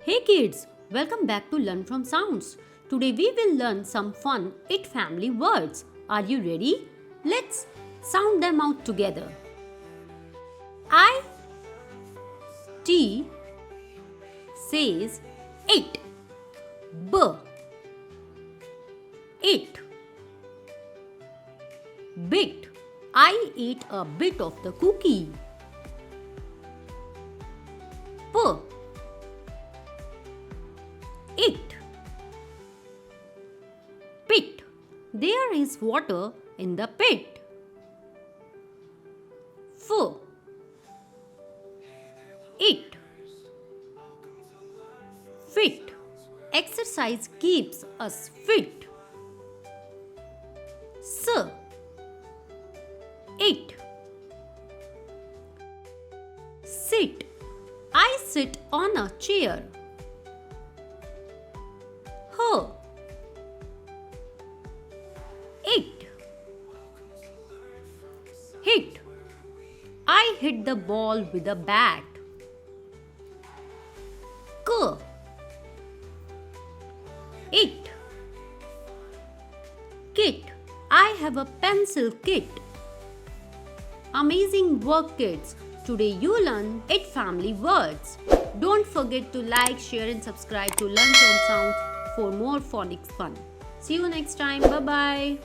Hey kids, welcome back to Learn from Sounds. Today we will learn some fun IT family words. Are you ready? Let's sound them out together. I T says it. B it. Bit. I ate a bit of the cookie. P it. Pit. There is water in the pit. F it. Fit. Exercise keeps us fit. S it. Sit. I sit on a chair. H it. Hit. I hit the ball with a bat. K it. Kit. I have a pencil kit. Amazing work, kids. Today you learn 8 family words. Don't forget to like, share and subscribe to Learn from Sounds for more phonics fun. See you next time. Bye-bye.